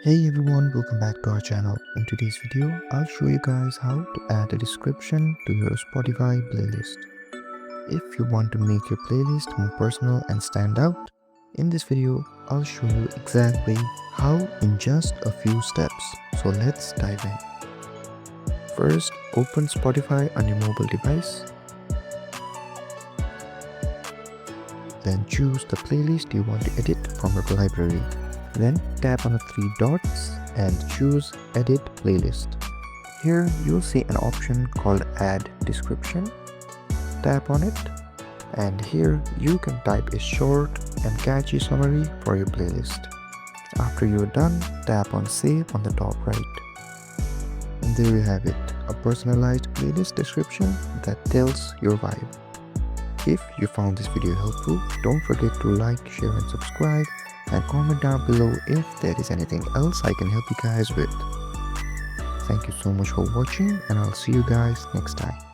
Hey everyone, welcome back to our channel. In today's video, I'll show you guys how to add a description to your Spotify playlist. If you want to make your playlist more personal and stand out, in this video, I'll show you exactly how in just a few steps. So let's dive in. First, open Spotify on your mobile device. Then choose the playlist you want to edit from your library. Then tap on the three dots and choose Edit Playlist. Here you'll see an option called Add Description. Tap on it, and here you can type a short and catchy summary for your playlist. After you're done, tap on Save on the top right. And there you have it, a personalized playlist description that tells your vibe. If you found this video helpful, don't forget to like, share and subscribe, and comment down below if there is anything else I can help you guys with. Thank you so much for watching, and I'll see you guys next time.